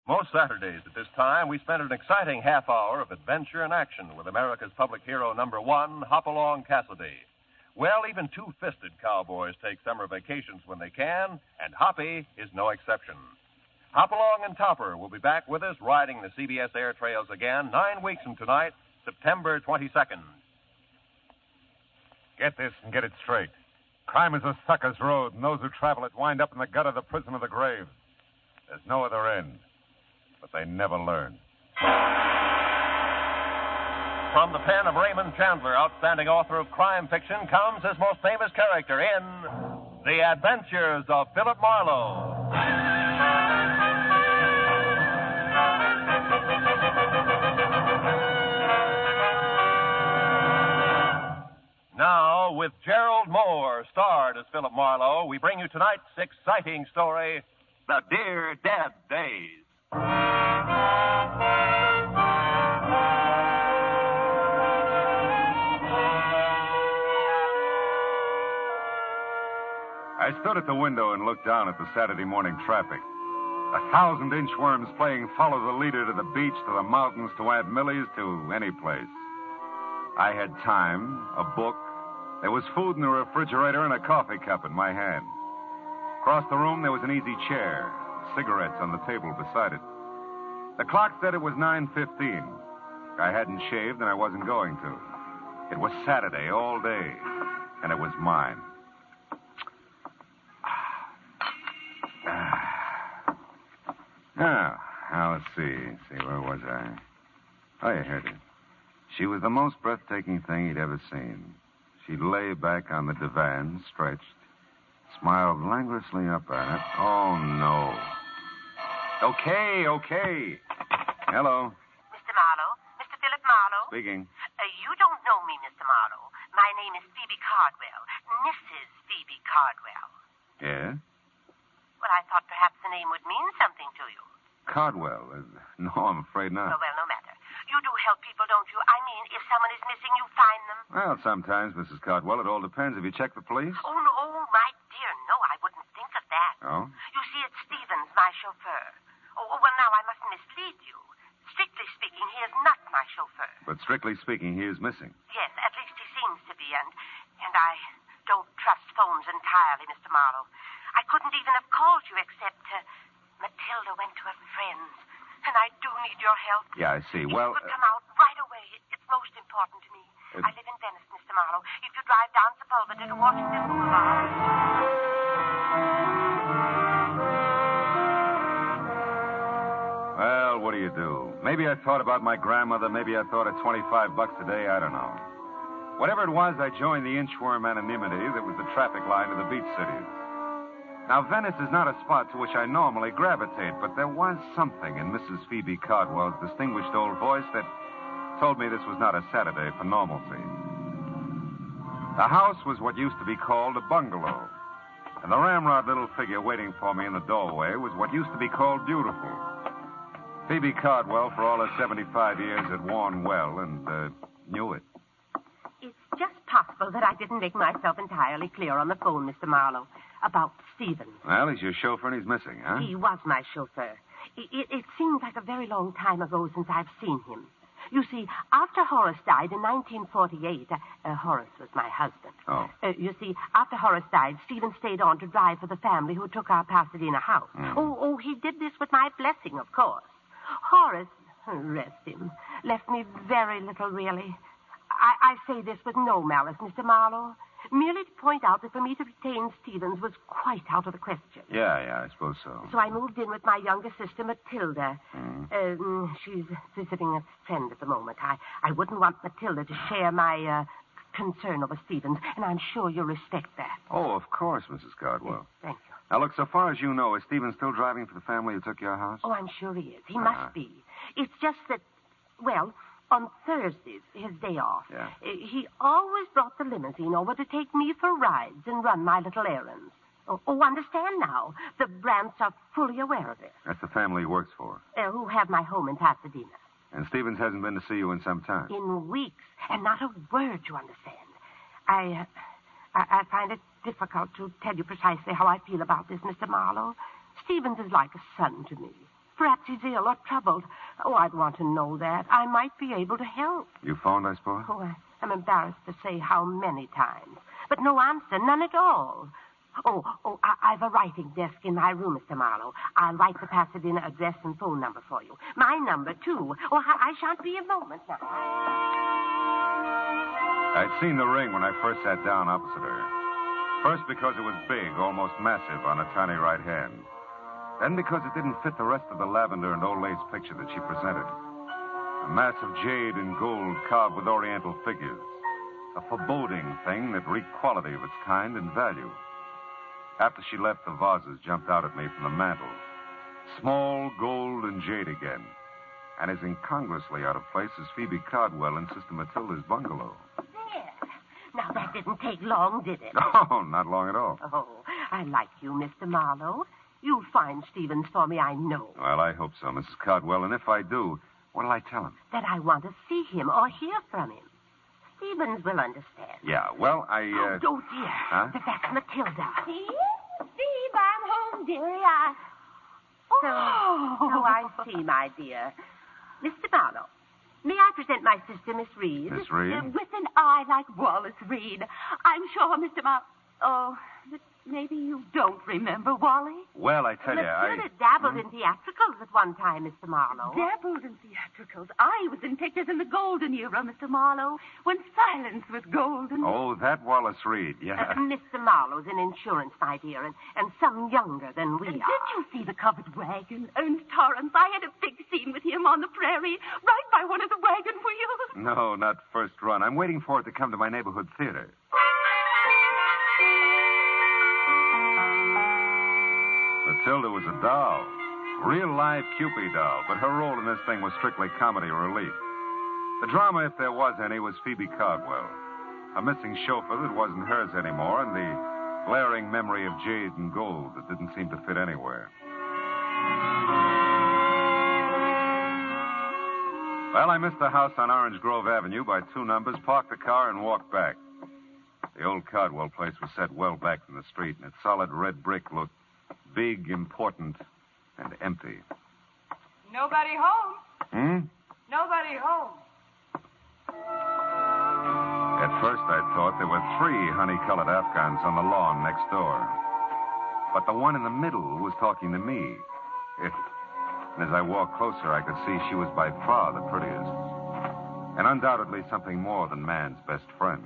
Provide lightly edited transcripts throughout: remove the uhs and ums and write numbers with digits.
Most Saturdays at this time, we spend an exciting half hour of adventure and action with America's public hero #1, Hopalong Cassidy. Well, even two-fisted cowboys take summer vacations when they can, and Hoppy is no exception. Hopalong and Topper will be back with us riding the CBS air trails again 9 weeks from tonight, September 22nd. Get this and get it straight. Crime is a sucker's road, and those who travel it wind up in the gutter, the prison, or the grave. There's no other end. But they never learn. From the pen of Raymond Chandler, outstanding author of crime fiction, comes his most famous character in The Adventures of Philip Marlowe. Now, with Gerald Mohr starred as Philip Marlowe, we bring you tonight's exciting story, The Dear Dead Days. I stood at the window and looked down at the Saturday morning traffic. 1,000 inchworms playing follow the leader to the beach, to the mountains, to Aunt Millie's, to any place. I had time, a book. There was food in the refrigerator and a coffee cup in my hand. Across the room, there was an easy chair, cigarettes on the table beside it. The clock said it was 9:15. I hadn't shaved, and I wasn't going to. It was Saturday all day, and it was mine. Now, let's see. Where was I? Oh, yeah, here it is. She was the most breathtaking thing he'd ever seen. She lay back on the divan, stretched, smiled languorously up at it. Oh, no. Okay. Hello. Mr. Marlowe? Mr. Philip Marlowe? Speaking. You don't know me, Mr. Marlowe. My name is Phoebe Cardwell. Mrs. Phoebe Cardwell. Yeah? Well, I thought perhaps the name would mean something to you. Cardwell? No, I'm afraid not. Oh, well, no matter. You do help people, don't you? I mean, if someone is missing, you find them. Well, sometimes, Mrs. Cardwell. It all depends. Have you checked the police? Oh, no, my dear, no, I wouldn't think of that. Oh? You see, it's Stevens, my chauffeur. Oh, well, now, I mustn't mislead you. Strictly speaking, he is not my chauffeur. But strictly speaking, he is missing. Yes, at least he seems to be, and I don't trust phones entirely, Mr. Marlowe. I couldn't even have called you except Matilda went to her friends, and I do need your help. Yeah, I see. If Well, you could come out right away. It's most important to me. I live in Venice, Mr. Marlowe. If you drive down Sepulveda to Washington Boulevard. Well, what do you do? Maybe I thought about my grandmother. Maybe I thought of $25 a day. I don't know. Whatever it was, I joined the inchworm anonymity that was the traffic line to the beach cities. Now, Venice is not a spot to which I normally gravitate, but there was something in Mrs. Phoebe Cardwell's distinguished old voice that told me this was not a Saturday for normalcy. The house was what used to be called a bungalow, and the ramrod little figure waiting for me in the doorway was what used to be called beautiful. Phoebe Cardwell, for all her 75 years, had worn well and knew it. It's just possible that I didn't make myself entirely clear on the phone, Mr. Marlowe, about Stevens. Well, he's your chauffeur and he's missing, huh? He was my chauffeur. It seems like a very long time ago since I've seen him. You see, after Horace died in 1948, Horace was my husband. Oh. You see, after Horace died, Stephen stayed on to drive for the family who took our Pasadena house. Mm. Oh, he did this with my blessing, of course. Horace, rest him, left me very little, really. I say this with no malice, Mr. Marlowe. Merely to point out that for me to retain Stevens was quite out of the question. Yeah, I suppose so. So I moved in with my younger sister, Matilda. Mm. She's visiting a friend at the moment. I wouldn't want Matilda to share my concern over Stevens, and I'm sure you'll respect that. Oh, of course, Mrs. Cardwell. Yes, thank you. Now, look, so far as you know, is Stephen still driving for the family who took your house? Oh, I'm sure he is. He must be. It's just that, well, on Thursdays, his day off, Yeah. He always brought the limousine over to take me for rides and run my little errands. Oh, understand now. The Brants are fully aware of this. That's the family he works for. Who have my home in Pasadena. And Stevens hasn't been to see you in some time. In weeks, and not a word, you understand. I find it difficult to tell you precisely how I feel about this, Mr. Marlowe. Stevens is like a son to me. Perhaps he's ill or troubled. Oh, I'd want to know that. I might be able to help. You phoned, I suppose? Oh, I'm embarrassed to say how many times. But no answer, none at all. I've a writing desk in my room, Mr. Marlowe. I'll write the Pasadena address and phone number for you. My number, too. Oh, I shan't be a moment now. I'd seen the ring when I first sat down opposite her. First because it was big, almost massive on her tiny right hand. Then because it didn't fit the rest of the lavender and old lace picture that she presented. A mass of jade and gold carved with oriental figures. A foreboding thing that reeked quality of its kind and value. After she left, the vases jumped out at me from the mantel. Small, gold, and jade again. And as incongruously out of place as Phoebe Cardwell in Sister Matilda's bungalow. There. Now, that didn't take long, did it? Oh, not long at all. Oh, I like you, Mr. Marlowe. You'll find Stevens for me, I know. Well, I hope so, Mrs. Cardwell. And if I do, what'll I tell him? That I want to see him or hear from him. Stevens will understand. Yeah, well, Oh, dear. Huh? That's Matilda. Steve, I'm home, dearie. So I see, my dear. Mr. Marlowe, may I present my sister, Miss Reed? Miss Reed? With an eye like Wallace Reed. I'm sure, Mr. Oh, but maybe you don't remember Wally? Well, I tell you, Matilda dabbled in theatricals at one time, Mr. Marlowe. Dabbled in theatricals. I was in pictures in the golden era, Mr. Marlowe, when silence was golden. Oh, that Wallace Reed, yeah. Mr. Marlowe's in insurance, my dear, and some younger than we are. Did you see the covered wagon, Ernst Torrance? I had a big scene with him on the prairie, right by one of the wagon wheels. No, not first run. I'm waiting for it to come to my neighborhood theater. Matilda was a doll. Real live Cupid doll, but her role in this thing was strictly comedy relief. The drama, if there was any, was Phoebe Cardwell. A missing chauffeur that wasn't hers anymore, and the glaring memory of jade and gold that didn't seem to fit anywhere. Well, I missed the house on Orange Grove Avenue by 2 numbers, parked the car, and walked back. The old Cardwell place was set well back from the street, and its solid red brick looked big, important, and empty. Nobody home. Nobody home. At first, I thought there were 3 honey-colored Afghans on the lawn next door. But the one in the middle was talking to me. And as I walked closer, I could see she was by far the prettiest. And undoubtedly something more than man's best friend.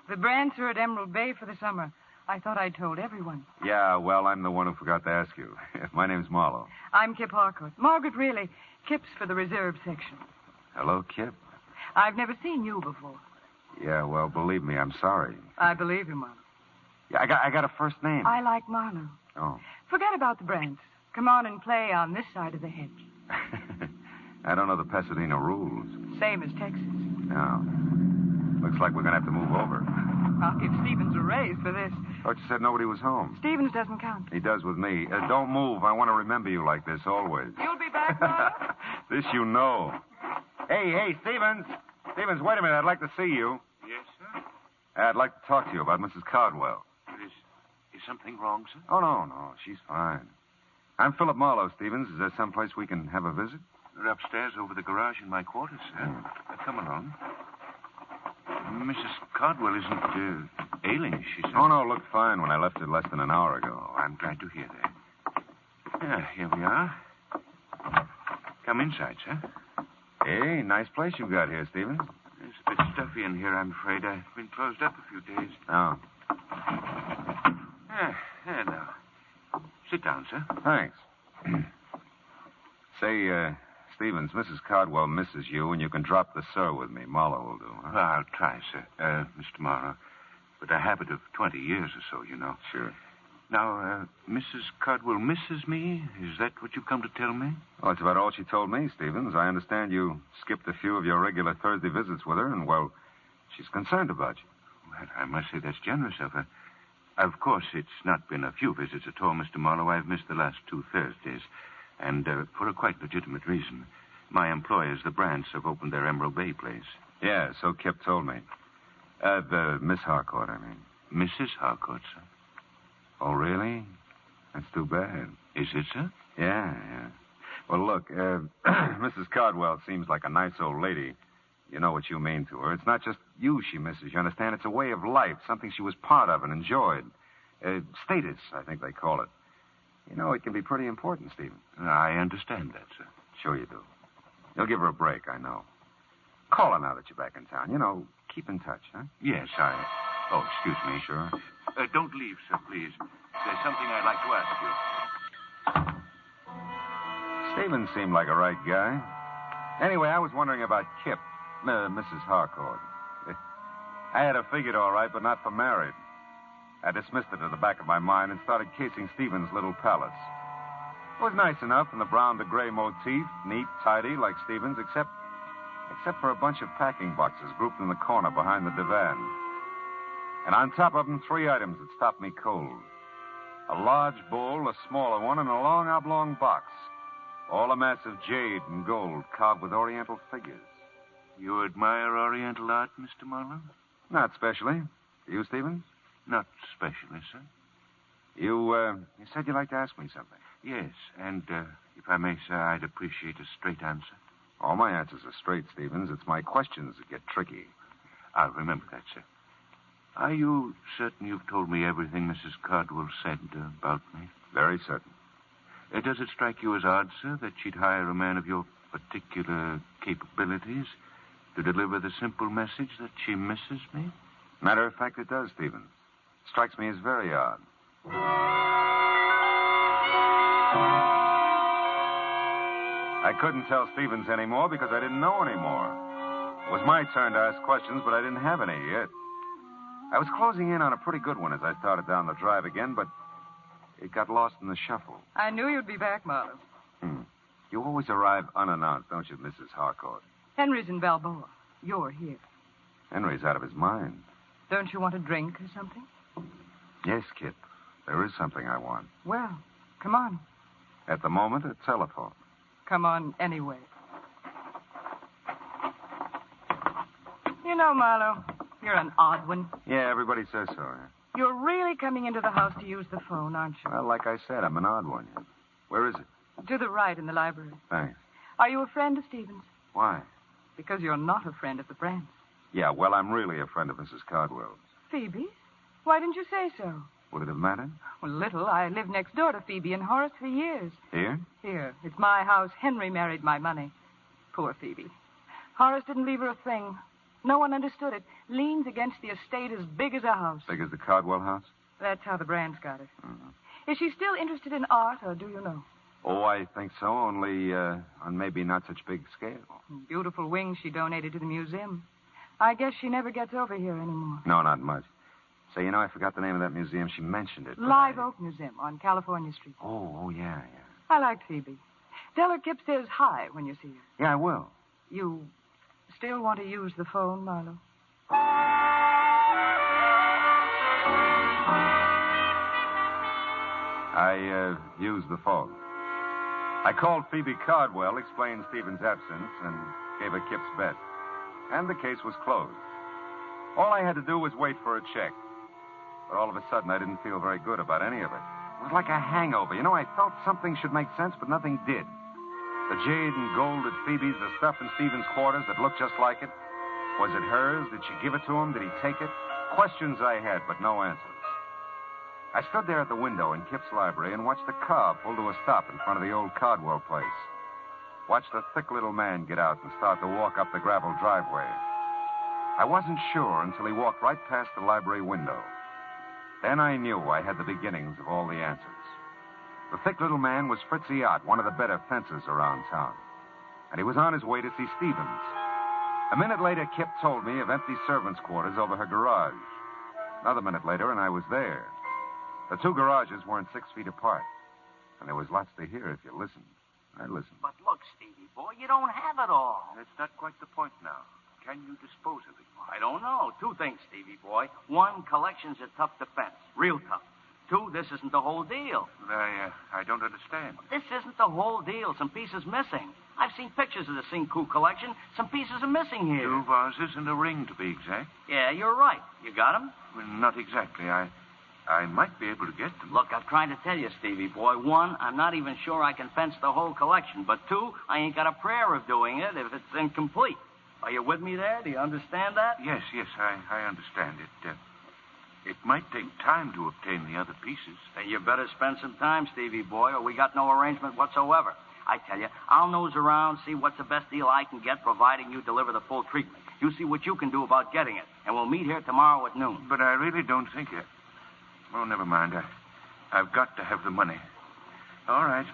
The Brants are at Emerald Bay for the summer. I thought I'd told everyone. Yeah, well, I'm the one who forgot to ask you. My name's Marlowe. I'm Kip Harcourt. Margaret Really. Kip's for the reserve section. Hello, Kip. I've never seen you before. Yeah, well, believe me, I'm sorry. I believe you, Marlowe. Yeah, I got a first name. I like Marlowe. Oh. Forget about the Brants. Come on and play on this side of the hedge. I don't know the Pasadena rules. Same as Texas. No. Looks like we're going to have to move over. I'll give Stevens a raise for this. Thought you said nobody was home. Stevens doesn't count. He does with me. Don't move. I want to remember you like this always. You'll be back, Marlowe? This you know. Hey, Stevens. Stevens, wait a minute. I'd like to see you. Yes, sir? I'd like to talk to you about Mrs. Cardwell. Is something wrong, sir? Oh, no. She's fine. I'm Philip Marlowe, Stevens. Is there someplace we can have a visit? They're upstairs over the garage in my quarters, sir. Come along. Mrs. Cardwell isn't ailing, she said. Oh, no, looked fine when I left it less than an hour ago. Oh, I'm glad to hear that. Yeah, here we are. Come inside, sir. Hey, nice place you've got here, Stevens. It's a bit stuffy in here, I'm afraid. I've been closed up a few days. Oh. There now. Sit down, sir. Thanks. Say, Stevens, Mrs. Cardwell misses you, and you can drop the sir with me. Marlowe will do, huh? Well, I'll try, sir. Mr. Morrow. With a habit of 20 years or so, you know. Sure. Now, Mrs. Cardwell misses me? Is that what you've come to tell me? Well, that's about all she told me, Stevens. I understand you skipped a few of your regular Thursday visits with her, and, well, she's concerned about you. Well, I must say that's generous of her. Of course, it's not been a few visits at all, Mr. Marlowe. I've missed the last 2 Thursdays, and for a quite legitimate reason. My employers, the Brants, have opened their Emerald Bay place. Yeah, so Kip told me. The Miss Harcourt, I mean. Mrs. Harcourt, sir. Oh, really? That's too bad. Is it, sir? Yeah. Well, look, Mrs. Cardwell seems like a nice old lady. You know what you mean to her. It's not just you she misses, you understand? It's a way of life, something she was part of and enjoyed. Status, I think they call it. You know, it can be pretty important, Stephen. I understand that, sir. Sure you do. You'll give her a break, I know. Call her now that you're back in town. You know, keep in touch, huh? Yes, I... Oh, excuse me. Sure. Don't leave, sir, please. There's something I'd like to ask you. Stephen seemed like a right guy. Anyway, I was wondering about Kip, Mrs. Harcourt. I had her figured all right, but not for married. I dismissed it at the back of my mind and started casing Stephen's little palace. It was nice enough in the brown to gray motif, neat, tidy, like Stephen's, except for a bunch of packing boxes grouped in the corner behind the divan. And on top of them, 3 items that stopped me cold. A large bowl, a smaller one, and a long oblong box. All a mass of jade and gold carved with oriental figures. You admire Oriental art, Mr. Marlowe? Not specially. Do you, Stevens? Not specially, sir. You said you'd like to ask me something. Yes, and if I may, sir, I'd appreciate a straight answer. All my answers are straight, Stevens. It's my questions that get tricky. I'll remember that, sir. Are you certain you've told me everything Mrs. Cardwell said about me? Very certain. Does it strike you as odd, sir, that she'd hire a man of your particular capabilities to deliver the simple message that she misses me? Matter of fact, it does, Stevens. Strikes me as very odd. I couldn't tell Stevens anymore because I didn't know anymore. It was my turn to ask questions, but I didn't have any yet. I was closing in on a pretty good one as I started down the drive again, but it got lost in the shuffle. I knew you'd be back, Marlowe. You always arrive unannounced, don't you, Mrs. Harcourt? Henry's in Balboa. You're here. Henry's out of his mind. Don't you want a drink or something? Yes, Kip. There is something I want. Well, come on. At the moment, a telephone. Come on anyway. You know, Marlowe, you're an odd one. Yeah, everybody says so. Yeah. You're really coming into the house to use the phone, aren't you? Well, like I said, I'm an odd one. Where is it? To the right in the library. Thanks. Are you a friend of Stevens? Why? Because you're not a friend of the Brants. Yeah, well, I'm really a friend of Mrs. Cardwell's. Phoebe's? Why didn't you say so? Would it have mattered? Well, little. I lived next door to Phoebe and Horace for years. Here? Here. It's my house. Henry married my money. Poor Phoebe. Horace didn't leave her a thing. No one understood it. Liens against the estate as big as a house. Big as the Cardwell house? That's how the Brants got it. Mm-hmm. Is she still interested in art, or do you know? Oh, I think so, only on maybe not such big scale. Beautiful wings she donated to the museum. I guess she never gets over here anymore. No, not much. Say, I forgot the name of that museum. She mentioned it. Live Oak Museum on California Street. Oh, yeah. I like Phoebe. Tell her Kip says hi when you see her. Yeah, I will. You still want to use the phone, Marlowe? I used the phone. I called Phoebe Cardwell, explained Stephen's absence, and gave her Kip's bet. And the case was closed. All I had to do was wait for a check. But all of a sudden, I didn't feel very good about any of it. It was like a hangover. I felt something should make sense, but nothing did. The jade and gold at Phoebe's, the stuff in Stephen's quarters that looked just like it. Was it hers? Did she give it to him? Did he take it? Questions I had, but no answers. I stood there at the window in Kip's library and watched the car pull to a stop in front of the old Cardwell place. Watched a thick little man get out and start to walk up the gravel driveway. I wasn't sure until he walked right past the library window. Then I knew I had the beginnings of all the answers. The thick little man was Fritzy Ott, one of the better fencers around town. And he was on his way to see Stevens. A minute later, Kip told me of empty servants' quarters over her garage. Another minute later, and I was there. The two garages weren't 6 feet apart. And there was lots to hear if you listened. I listened. But look, Stevie boy, you don't have it all. That's not quite the point now. Can you dispose of it? I don't know. 2 things, Stevie boy. 1, collection's a tough defense. Real tough. 2, this isn't the whole deal. I don't understand. This isn't the whole deal. Some pieces missing. I've seen pictures of the Cinco collection. Some pieces are missing here. 2 vases and a ring, to be exact. Yeah, you're right. You got 'em? Well, not exactly. I might be able to get them. Look, I'm trying to tell you, Stevie boy. One, I'm not even sure I can fence the whole collection. But two, I ain't got a prayer of doing it if it's incomplete. Are you with me there? Do you understand that? Yes, I understand it. It might take time to obtain the other pieces. Then you better spend some time, Stevie boy, or we got no arrangement whatsoever. I tell you, I'll nose around, see what's the best deal I can get, providing you deliver the full treatment. You see what you can do about getting it, and we'll meet here tomorrow at noon. But I really don't think it. Oh, never mind. I've got to have the money. All right.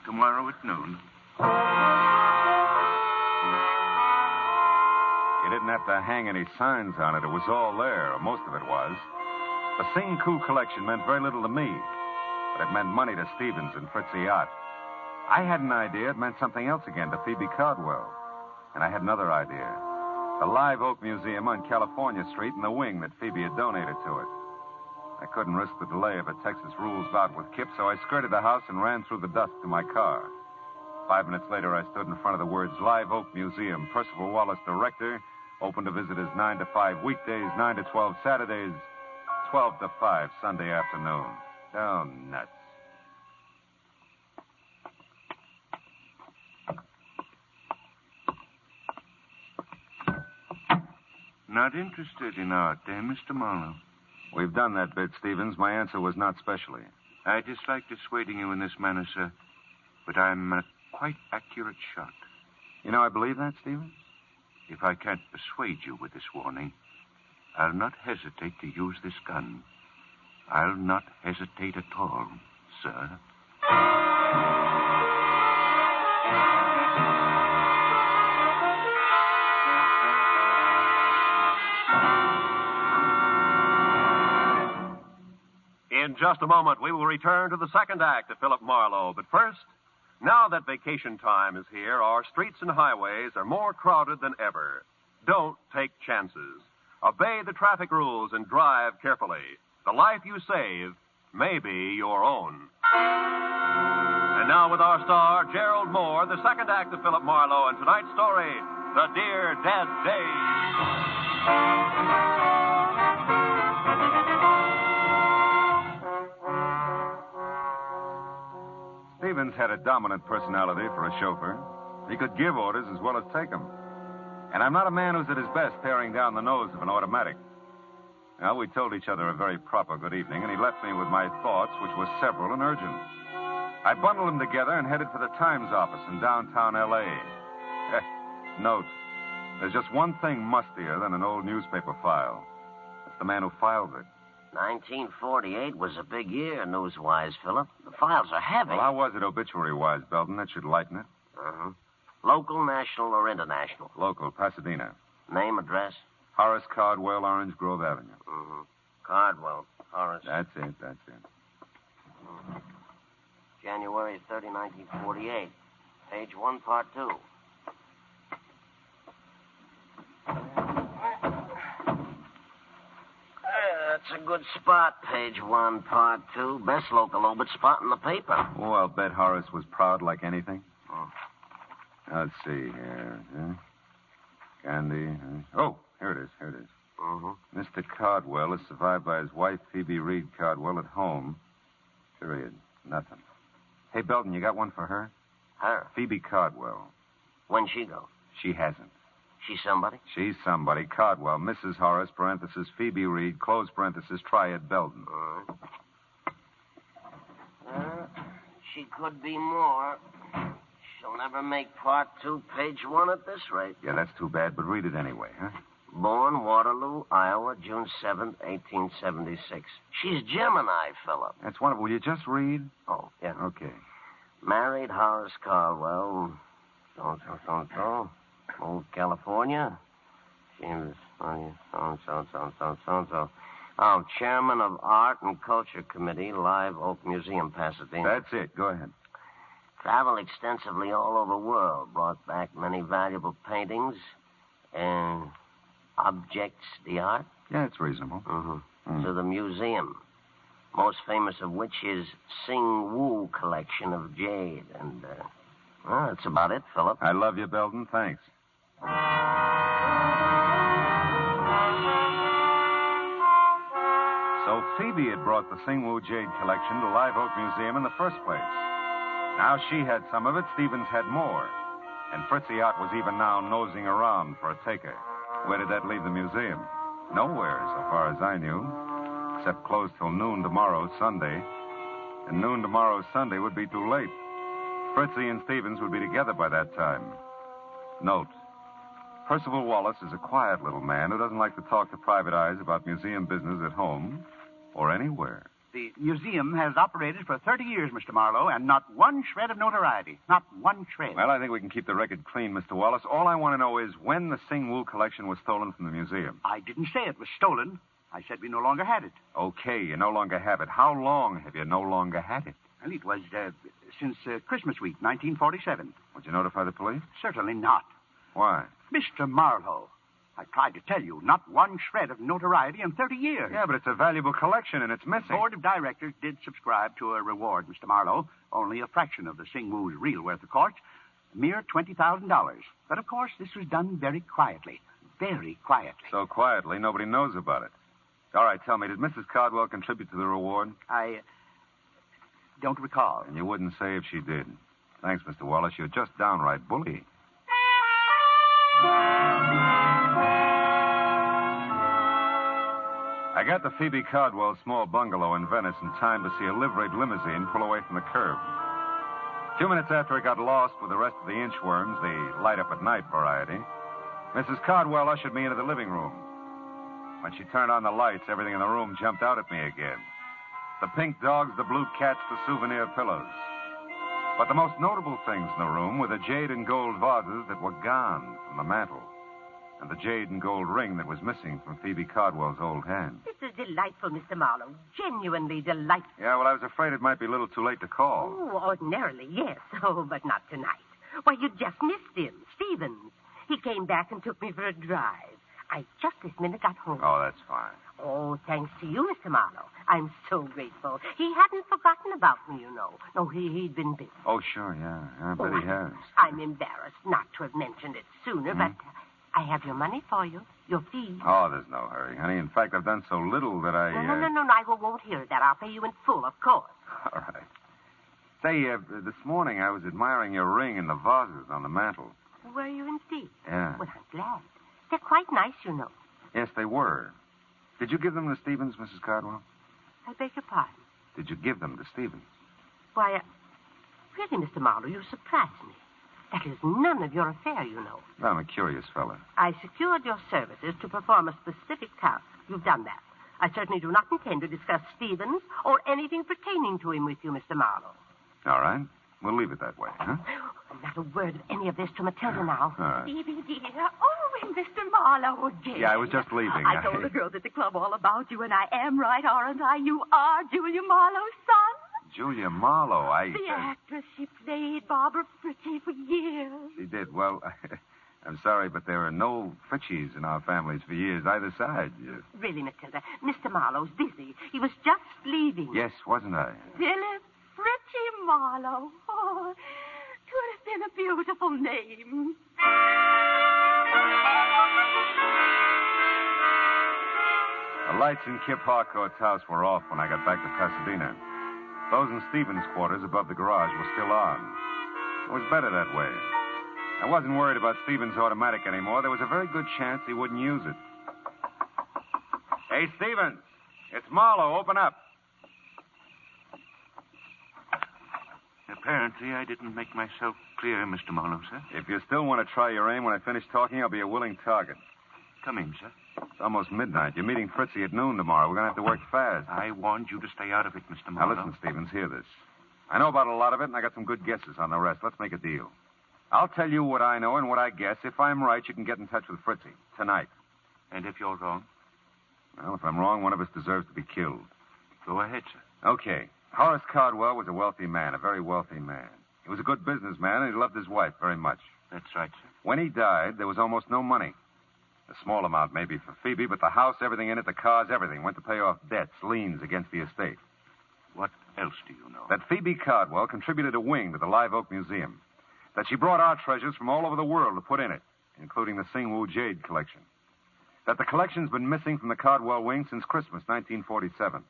Tomorrow at noon. You didn't have to hang any signs on it. It was all there, or most of it was. The Sing Coup collection meant very little to me, but it meant money to Stevens and Fritzy Ott. I had an idea it meant something else again to Phoebe Cardwell. And I had another idea. The Live Oak Museum on California Street and the wing that Phoebe had donated to it. I couldn't risk the delay of a Texas rules bout with Kip, so I skirted the house and ran through the dust to my car. 5 minutes later, I stood in front of the words Live Oak Museum. Percival Wallace, director. Open to visitors 9 to 5 weekdays, 9 to 12 Saturdays, 12 to 5 Sunday afternoon. Oh, nuts. Not interested in art, eh, Mr. Marlowe? We've done that bit, Stevens. My answer was not specially. I dislike dissuading you in this manner, sir, but I'm a quite accurate shot. You know, I believe that, Stevens. If I can't persuade you with this warning, I'll not hesitate to use this gun. I'll not hesitate at all, sir. In just a moment, we will return to the second act of Philip Marlowe. But first, now that vacation time is here, our streets and highways are more crowded than ever. Don't take chances. Obey the traffic rules and drive carefully. The life you save may be your own. And now with our star, Gerald Mohr, the second act of Philip Marlowe, and tonight's story, The Dear Dead Days. Stevens had a dominant personality for a chauffeur. He could give orders as well as take them. And I'm not a man who's at his best tearing down the nose of an automatic. Well, we told each other a very proper good evening, and he left me with my thoughts, which were several and urgent. I bundled them together and headed for the Times office in downtown L.A. Note, there's just one thing mustier than an old newspaper file. It's the man who filed it. 1948 was a big year, news-wise, Philip. The files are heavy. Well, how was it obituary-wise, Belton? That should lighten it. Uh-huh. Local, national, or international? Local, Pasadena. Name, address? Horace Cardwell, Orange Grove Avenue. Mm-hmm. Cardwell, Horace. That's it. Mm-hmm. January 30, 1948. Page 1, part 2. That's a good spot, page 1, part 2. Best local obit spot in the paper. Oh, I'll bet Horace was proud like anything. Oh. Let's see here. Candy. Oh, here it is. Mm-hmm. Mr. Cardwell is survived by his wife, Phoebe Reed Cardwell, at home. Period. Nothing. Hey, Belton, you got one for her? Her? Phoebe Cardwell. When'd she go? She hasn't. She somebody? She's somebody. Cardwell, Mrs. Horace, parenthesis, Phoebe Reed, close parenthesis, Triad Belton. All right. She could be more. She'll never make part 2, page 1 at this rate. Yeah, that's too bad, but read it anyway, huh? Born Waterloo, Iowa, June 7th, 1876. She's Gemini, Philip. That's wonderful. Will you just read? Oh, yeah. Okay. Married Horace Caldwell. So. Moved to California. She was so. Oh, chairman of Art and Culture Committee, Live Oak Museum, Pasadena. That's it. Go ahead. Traveled extensively all over the world. Brought back many valuable paintings and objects d'art. Yeah, it's reasonable. To the museum. Most famous of which is Sing Woo collection of jade. And, well, that's about it, Philip. I love you, Belton. Thanks. So Phoebe had brought the Singwoo Jade collection to Live Oak Museum in the first place. Now she had some of it, Stevens had more. And Fritzy Ott was even now nosing around for a taker. Where did that leave the museum? Nowhere, so far as I knew. Except closed till noon tomorrow, Sunday. And noon tomorrow, Sunday, would be too late. Fritzy and Stevens would be together by that time. Note, Percival Wallace is a quiet little man who doesn't like to talk to private eyes about museum business at home or anywhere. The museum has operated for 30 years, Mr. Marlowe, and not one shred of notoriety. Not one shred. Well, I think we can keep the record clean, Mr. Wallace. All I want to know is when the Singwoo collection was stolen from the museum. I didn't say it was stolen. I said we no longer had it. Okay, you no longer have it. How long have you no longer had it? Well, it was since Christmas week, 1947. Would you notify the police? Certainly not. Why? Mr. Marlowe, I tried to tell you, not one shred of notoriety in 30 years. Yeah, but it's a valuable collection, and it's missing. The board of directors did subscribe to a reward, Mr. Marlowe. Only a fraction of the Singwoo's real worth, of course. A mere $20,000. But, of course, this was done very quietly. Very quietly. So quietly, nobody knows about it. All right, tell me, did Mrs. Cardwell contribute to the reward? I don't recall. And you wouldn't say if she did. Thanks, Mr. Wallace. You're just downright bully. I got to Phoebe Cardwell's small bungalow in Venice in time to see a liveried limousine pull away from the curb. A few minutes after it got lost with the rest of the inchworms, the light-up-at-night variety, Mrs. Cardwell ushered me into the living room. When she turned on the lights, everything in the room jumped out at me again. The pink dogs, the blue cats, the souvenir pillows. But the most notable things in the room were the jade and gold vases that were gone from the mantel, and the jade and gold ring that was missing from Phoebe Cardwell's old hand. This is delightful, Mr. Marlowe. Genuinely delightful. Yeah, well, I was afraid it might be a little too late to call. Oh, ordinarily, yes. Oh, but not tonight. Why, you just missed him, Stevens. He came back and took me for a drive. I just this minute got home. Oh, that's fine. Oh, thanks to you, Mr. Marlowe. I'm so grateful. He hadn't forgotten about me, you know. No, he'd been busy. Oh, sure, yeah. I bet he has. I'm embarrassed not to have mentioned it sooner, but I have your money for you, your fee. Oh, there's no hurry, honey. In fact, I've done so little that I... No, I won't hear that. I'll pay you in full, of course. All right. Say, this morning I was admiring your ring and the vases on the mantel. Were you indeed? Yeah. Well, I'm glad. They're quite nice, you know. Yes, they were. Did you give them to Stevens, Mrs. Cardwell? I beg your pardon? Did you give them to Stevens? Why, really, Mr. Marlowe, you surprise me. That is none of your affair, you know. I'm a curious fellow. I secured your services to perform a specific task. You've done that. I certainly do not intend to discuss Stevens or anything pertaining to him with you, Mr. Marlowe. All right. We'll leave it that way, huh? Not a word of any of this to Matilda now. All right. Stevie, dear. Oh, and Mr. Marlowe again. Yeah, I was just leaving. I told the girls at the club all about you, and I am right, aren't I? You are Julia Marlowe's son. Julia Marlowe, The actress. She played Barbara Fritchie for years. She did. Well, I'm sorry, but there are no Fritchies in our families for years, either side. Really, Matilda, Mr. Marlowe's busy. He was just leaving. Yes, wasn't I? Philip Fritchie Marlowe. Oh, could have been a beautiful name. The lights in Kip Harcourt's house were off when I got back to Pasadena. Those in Stevens' quarters above the garage were still on. It was better that way. I wasn't worried about Stevens' automatic anymore. There was a very good chance he wouldn't use it. Hey, Stevens, it's Marlowe. Open up. Apparently, I didn't make myself clear, Mr. Marlowe, sir. If you still want to try your aim when I finish talking, I'll be a willing target. Come in, sir. It's almost midnight. You're meeting Fritzy at noon tomorrow. We're going to have to work fast. I warned you to stay out of it, Mr. Now, Marlowe. listen, Stevens, hear this. I know about a lot of it, and I got some good guesses on the rest. Let's make a deal. I'll tell you what I know and what I guess. If I'm right, you can get in touch with Fritzy tonight. And if you're wrong? Well, if I'm wrong, one of us deserves to be killed. Go ahead, sir. Okay. Horace Cardwell was a wealthy man, a very wealthy man. He was a good businessman, and he loved his wife very much. That's right, sir. When he died, there was almost no money. A small amount maybe for Phoebe, but the house, everything in it, the cars, everything, went to pay off debts, liens against the estate. What else do you know? That Phoebe Cardwell contributed a wing to the Live Oak Museum. That she brought art treasures from all over the world to put in it, including the Singwoo Jade collection. that the collection's been missing from the Cardwell wing since Christmas 1947.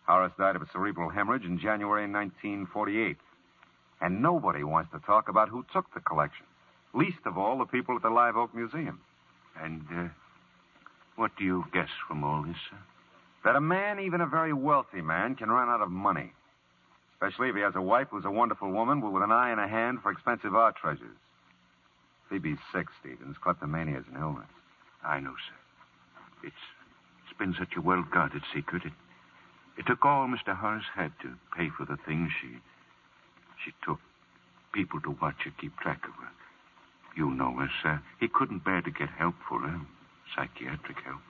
Horace died of a cerebral hemorrhage in January 1948. And nobody wants to talk about who took the collection, least of all the people at the Live Oak Museum. And what do you guess from all this, sir? That a man, even a very wealthy man, can run out of money. Especially if he has a wife who's a wonderful woman with an eye and a hand for expensive art treasures. Phoebe's sick, Stevens. Kleptomania is an illness. I know, sir. It's been such a well-guarded secret. It took all Mr. Horace had to pay for the things she took. People to watch her, keep track of her. You know her, sir. He couldn't bear to get help for her, psychiatric help.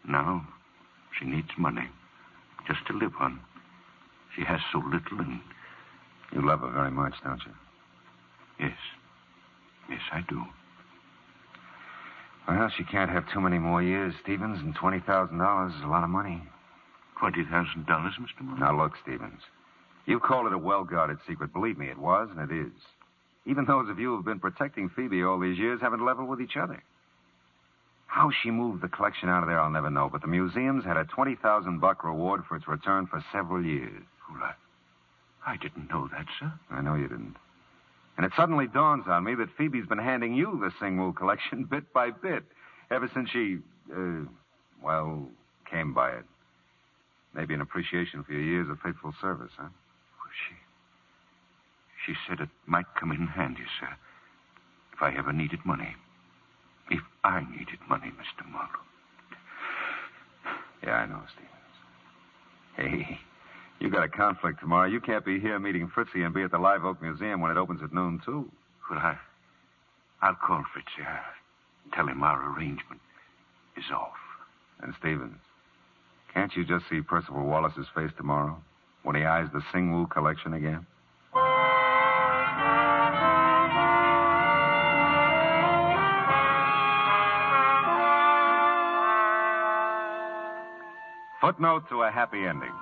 Now, she needs money, just to live on. She has so little, and... You love her very much, don't you? Yes. Yes, I do. Well, she can't have too many more years, Stevens, and $20,000 is a lot of money. $20,000, Mr. Moore? Now, look, Stevens. You call it a well-guarded secret. Believe me, it was, and it is. Even those of you who've been protecting Phoebe all these years haven't leveled with each other. How she moved the collection out of there, I'll never know, but the museum's had a $20,000 reward for its return for several years. Well, I didn't know that, sir. I know you didn't. And it suddenly dawns on me that Phoebe's been handing you the Singwoo collection bit by bit ever since she, came by it. Maybe an appreciation for your years of faithful service, huh? Well, she said it might come in handy, sir, if I ever needed money. If I needed money, Mr. Marlowe. Yeah, I know, Stevens. Hey, you got a conflict tomorrow. You can't be here meeting Fritzy and be at the Live Oak Museum when it opens at noon, too. Well, I'll call Fritzy. Tell him our arrangement is off. And Stevens, can't you just see Percival Wallace's face tomorrow when he eyes the Singwoo collection again? Footnote to a happy ending.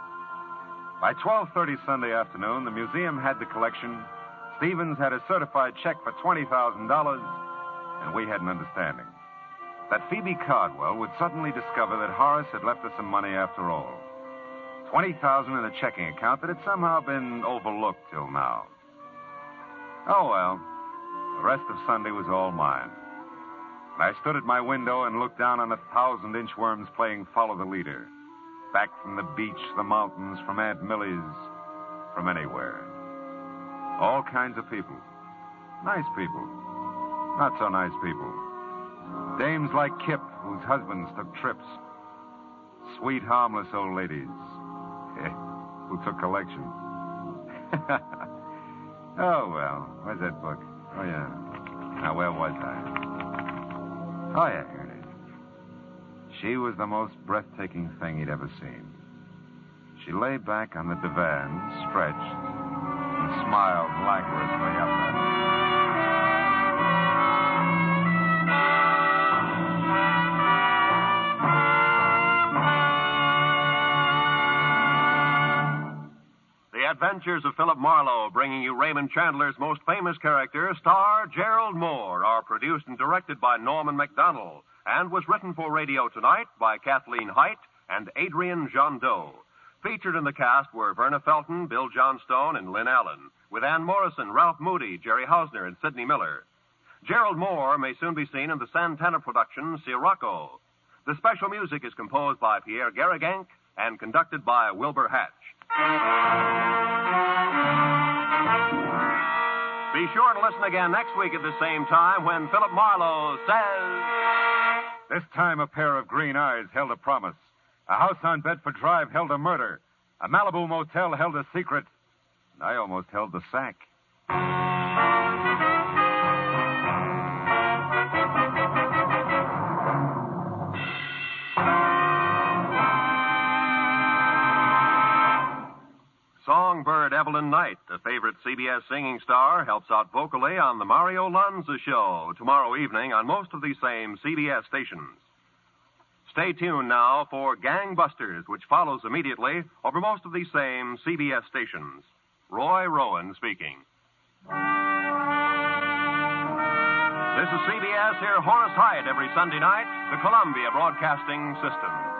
By 12:30 Sunday afternoon, the museum had the collection. Stevens had a certified check for $20,000, and we had an understanding that Phoebe Cardwell would suddenly discover that Horace had left her some money after all. $20,000 in a checking account that had somehow been overlooked till now. Oh, well, the rest of Sunday was all mine. And I stood at my window and looked down on 1,000 inchworms playing Follow the Leader. Back from the beach, the mountains, from Aunt Millie's, from anywhere. All kinds of people. Nice people. Not so nice people. Dames like Kip, whose husbands took trips. Sweet, harmless old ladies who took collections. Oh, well, where's that book? Oh, yeah. Now, where was I? Oh, yeah, here it is. She was the most breathtaking thing he'd ever seen. She lay back on the divan, stretched, and smiled languorously up at him. The Adventures of Philip Marlowe, bringing you Raymond Chandler's most famous character, star Gerald Mohr, are produced and directed by Norman MacDonald, and was written for radio tonight by Kathleen Height and Adrian Jon D. Featured in the cast were Verna Felton, Bill Johnstone, and Lynn Allen, with Ann Morrison, Ralph Moody, Jerry Hausner, and Sidney Miller. Gerald Mohr may soon be seen in the Santana production, Sirocco. The special music is composed by Pierre Garrigank and conducted by Wilbur Hatch. Be sure to listen again next week at the same time when Philip Marlowe says... This time, a pair of green eyes held a promise. A house on Bedford Drive held a murder. A Malibu motel held a secret. And I almost held the sack. Songbird Evelyn Knight, a favorite CBS singing star, helps out vocally on The Mario Lanza Show tomorrow evening on most of these same CBS stations. Stay tuned now for Gangbusters, which follows immediately over most of these same CBS stations. Roy Rowan speaking. This is CBS, here Horace Hyde every Sunday night, the Columbia Broadcasting System.